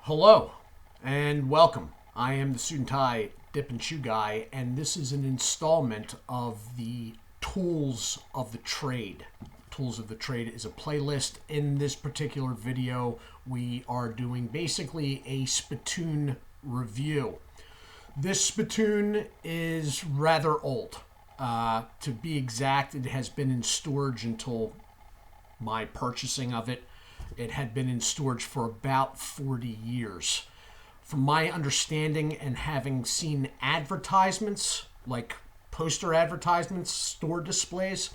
Hello and welcome. I am the Suit&Tie Dip&ChewGuy, and this is an installment of the Tools of the Trade. Tools of the Trade is a playlist. In this particular video, we are doing basically a Spittoon review. This Spittoon is rather old. To be exact, it has been in storage until my purchasing of it. It had been in storage for about 40 years. From my understanding and having seen advertisements, like poster advertisements, store displays,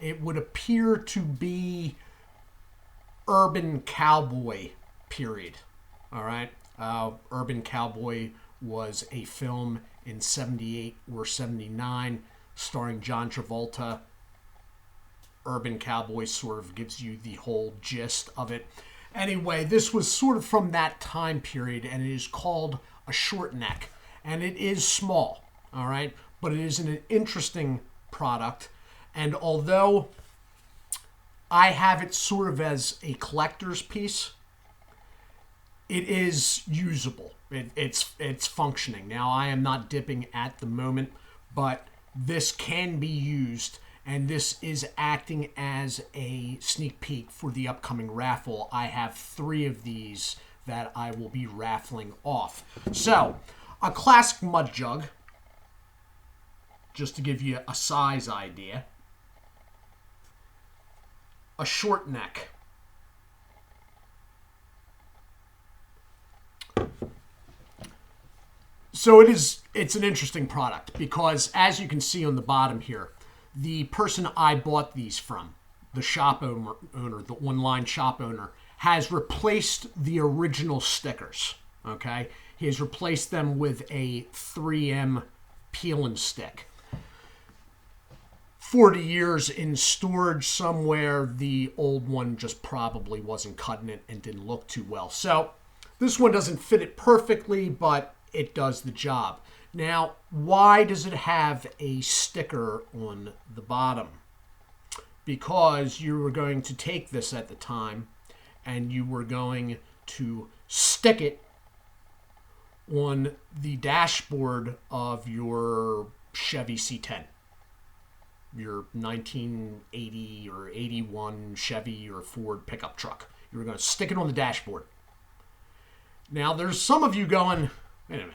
it would appear to be Urban Cowboy period. All right. Urban Cowboy was a film in 78 or 79 starring John Travolta. Urban Cowboy sort of gives you the whole gist of it. Anyway, this was sort of from that time period, and it is called a short neck. And it is small, all right? But it is an interesting product. And although I have it sort of as a collector's piece, it is usable. It's functioning. Now, I am not dipping at the moment, but this can be used. And this is acting as a sneak peek for the upcoming raffle. I have 3 of these that I will be raffling off. So, a classic mud jug, just to give you a size idea. A short neck. So it's an interesting product because, as you can see on the bottom here, the person I bought these from, the shop owner, the online shop owner, has replaced the original stickers, okay? He has replaced them with a 3M peel and stick. 40 years in storage somewhere, the old one just probably wasn't cutting it and didn't look too well. So this one doesn't fit it perfectly, but it does the job. Now, why does it have a sticker on the bottom? Because you were going to take this at the time and you were going to stick it on the dashboard of your Chevy C10, your 1980 or 81 Chevy or Ford pickup truck. You were going to stick it on the dashboard. Now, there's some of you going, wait a minute.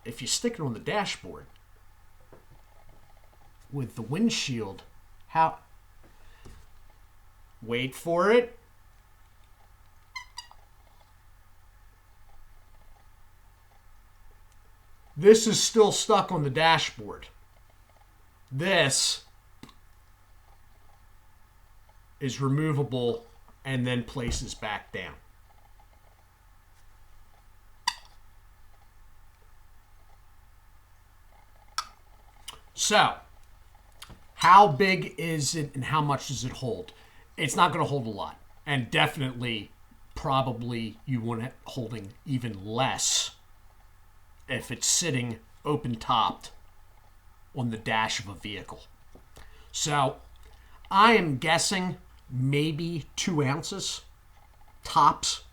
If you stick it on the dashboard with the windshield, how? Wait for it. This is still stuck on the dashboard. This is removable and then places back down. So, how big is it and how much does it hold? It's not going to hold a lot. And definitely, probably, you want it holding even less if it's sitting open-topped on the dash of a vehicle. So, I am guessing maybe 2 ounces, tops,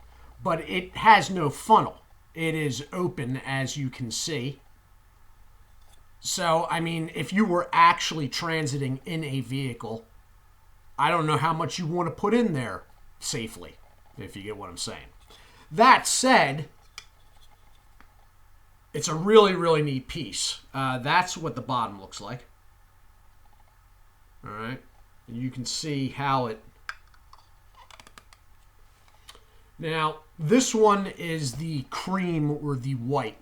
but it has no funnel. It is open, as you can see. So, I mean, if you were actually transiting in a vehicle, I don't know how much you want to put in there safely, if you get what I'm saying. That said, it's a really, really neat piece. That's what the bottom looks like. All right. And you can see how it... Now, this one is the cream or the white.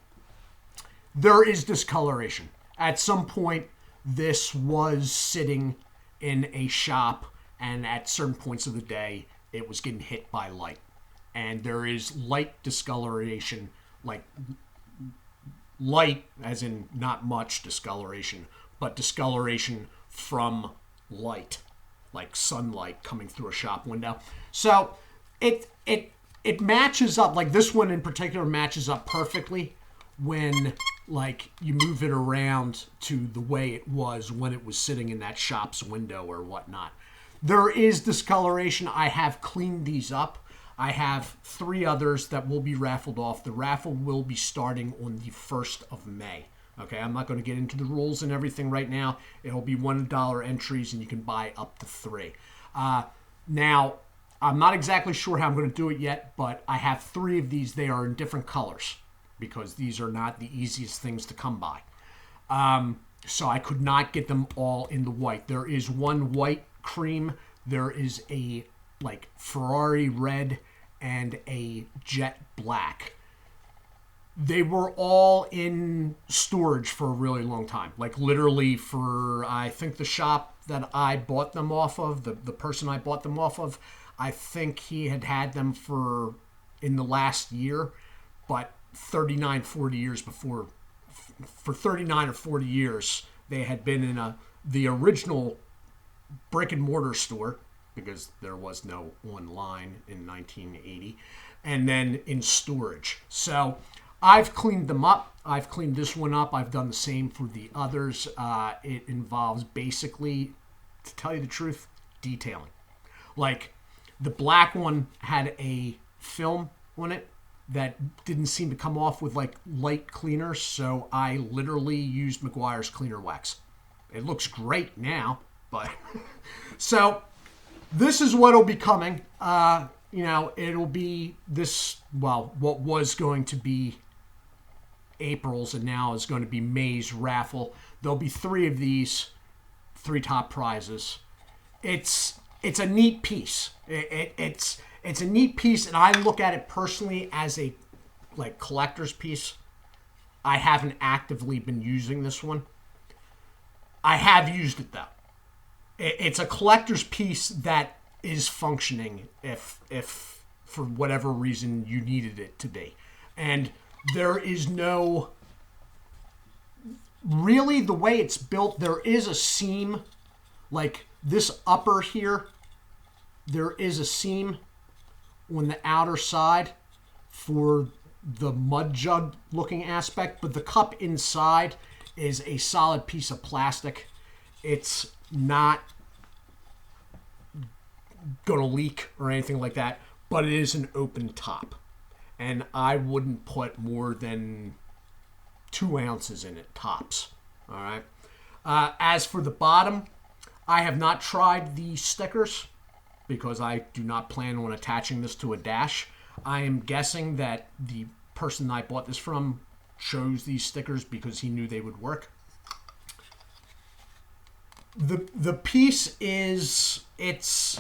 There is discoloration. At some point, this was sitting in a shop, and at certain points of the day, it was getting hit by light. And there is light discoloration, like light, as in not much discoloration, but discoloration from light, like sunlight coming through a shop window. So it matches up, like this one in particular matches up perfectly when like you move it around to the way it was when it was sitting in that shop's window or whatnot. There is discoloration. I have cleaned these up. I have 3 others that will be raffled off. The raffle will be starting on the 1st of May. Okay, I'm not going to get into the rules and everything right now. It'll be $1 entries, and you can buy up to 3. Now, I'm not exactly sure how I'm going to do it yet, but I have 3 of these. They are in different colors because these are not the easiest things to come by. So I could not get them all in the white. There is one white cream. There is a like Ferrari red and a jet black. They were all in storage for a really long time. Like literally for, I think the shop that I bought them off of, the person I bought them off of, I think he had them for in the last year, but 39, 40 years before, for 39 or 40 years, they had been in the original brick and mortar store, because there was no online in 1980, and then in storage. So I've cleaned them up. I've cleaned this one up. I've done the same for the others. It involves basically, to tell you the truth, detailing. Like the black one had a film on it that didn't seem to come off with like light cleaner, so I literally used Meguiar's cleaner wax. It looks great now, but so this is what'll be coming. It'll be this, well, what was going to be April's and now is going to be May's raffle. There'll be 3 of these, 3 top prizes. It's a neat piece. It's a neat piece, and I look at it personally as a like collector's piece. I haven't actively been using this one. I have used it though. It's a collector's piece that is functioning if for whatever reason you needed it to be. And there is no, really the way it's built, there is a seam, like this upper here, there is a seam on the outer side for the mud jug looking aspect, but the cup inside is a solid piece of plastic. It's not gonna leak or anything like that, but it is an open top, and I wouldn't put more than 2 ounces in it tops. All right. As for the bottom, I have not tried the stickers because I do not plan on attaching this to a dash. I am guessing that the person I bought this from chose these stickers because he knew they would work. The piece is, it's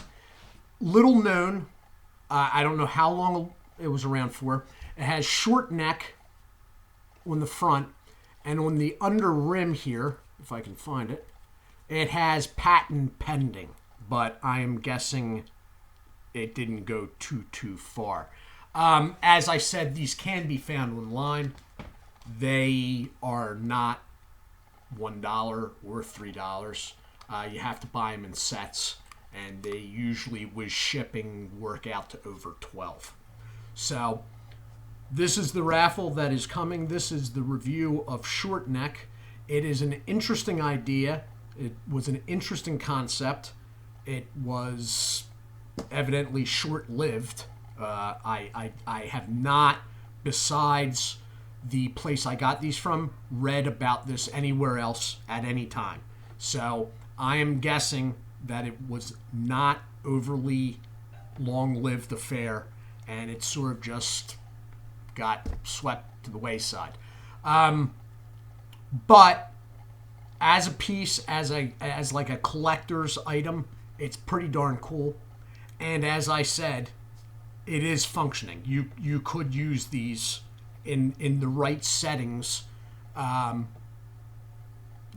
little known. I don't know how long it was around for. It has short neck on the front, and on the under rim here, if I can find it, it has patent pending, but I am guessing it didn't go too far. As I said, these can be found online. They are not $1 or $3. You have to buy them in sets, and they usually, with shipping, work out to over 12. So this is the raffle that is coming. This is the review of ShortNECK. It is an interesting idea. It was an interesting concept. It was evidently short-lived. I have not, besides the place I got these from, read about this anywhere else at any time. So I am guessing that it was not overly long-lived affair, and it sort of just got swept to the wayside. But as a piece, as like a collector's item, it's pretty darn cool. And as I said, it is functioning. You could use these in the right settings.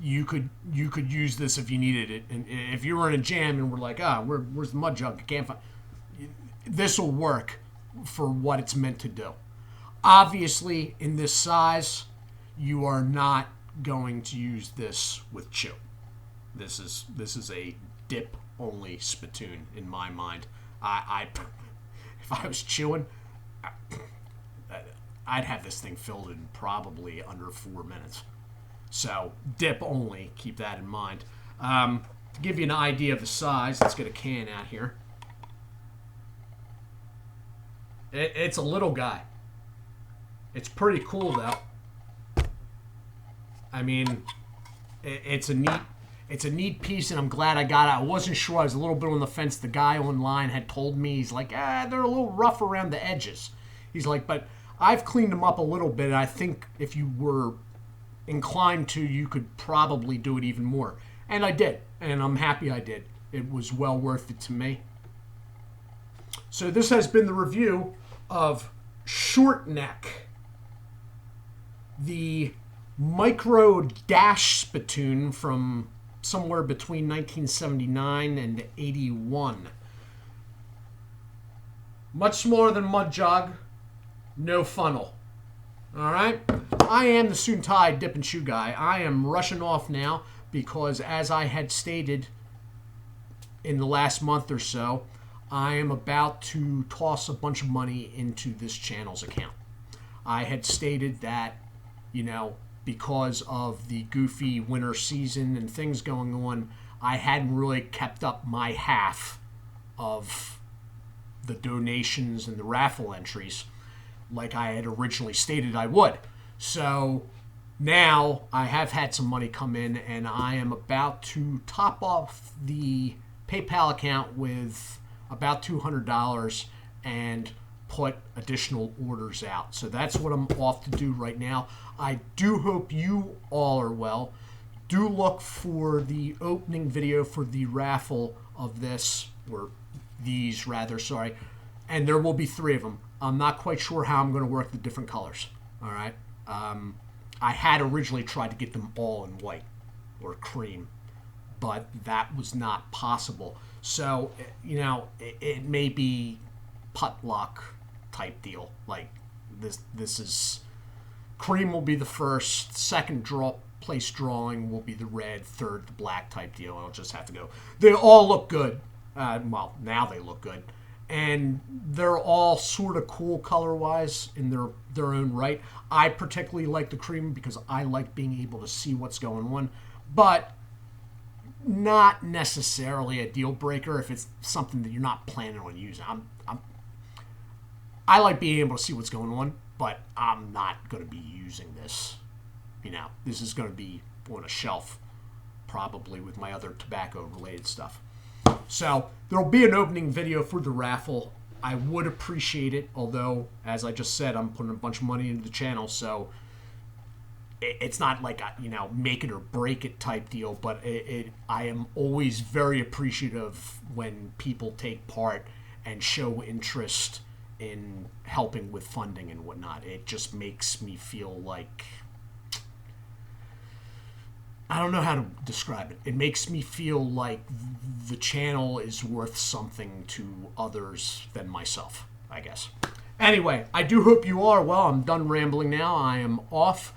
You could use this if you needed it, and if you were in a jam and were like, where's the mud jug? I can't find. This will work for what it's meant to do. Obviously, in this size, you are not going to use this with chew. This is a dip only spittoon in my mind. If I was chewing, I'd have this thing filled in probably under 4 minutes. So dip only, keep that in mind. To give you an idea of the size, let's get a can out here. It's a little guy. It's pretty cool though. I mean, it's a neat piece, and I'm glad I got it. I wasn't sure. I was a little bit on the fence. The guy online had told me, he's like, they're a little rough around the edges. He's like, but I've cleaned them up a little bit. I think if you were inclined to, you could probably do it even more. And I did, and I'm happy I did. It was well worth it to me. So this has been the review of ShortNECK, the micro dash spittoon from somewhere between 1979 and 81. Much smaller than Mud Jog, no funnel. Alright? I am the Suit&Tie Dip&Chew Guy. I am rushing off now because, as I had stated in the last month or so, I am about to toss a bunch of money into this channel's account. I had stated that, you know, because of the goofy winter season and things going on, I hadn't really kept up my half of the donations and the raffle entries like I had originally stated I would. So now I have had some money come in, and I am about to top off the PayPal account with about $200 and put additional orders out. So that's what I'm off to do right now. I do hope you all are well. Do look for the opening video for the raffle of this, or these rather, sorry. And there will be 3 of them. I'm not quite sure how I'm going to work the different colors. All right. I had originally tried to get them all in white or cream, but that was not possible. So, you know, it may be putt luck type deal. Like this is cream will be the first, second place drawing will be the red, third the black type deal. I'll just have to go. They all look good. Well, now they look good, and they're all sort of cool color wise in their own right. I particularly like the cream because I like being able to see what's going on, but not necessarily a deal breaker if it's something that you're not planning on using. I like being able to see what's going on, but I'm not going to be using this. You know, this is going to be on a shelf, probably with my other tobacco-related stuff. So there'll be an opening video for the raffle. I would appreciate it, although, as I just said, I'm putting a bunch of money into the channel, so it's not like a, you know, make it or break it type deal, but I am always very appreciative when people take part and show interest in helping with funding and whatnot. It just makes me feel like, I don't know how to describe it. It makes me feel like the channel is worth something to others than myself, I guess. Anyway, I do hope you are well. I'm done rambling now. I am off.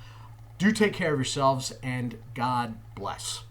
Do take care of yourselves, and God bless.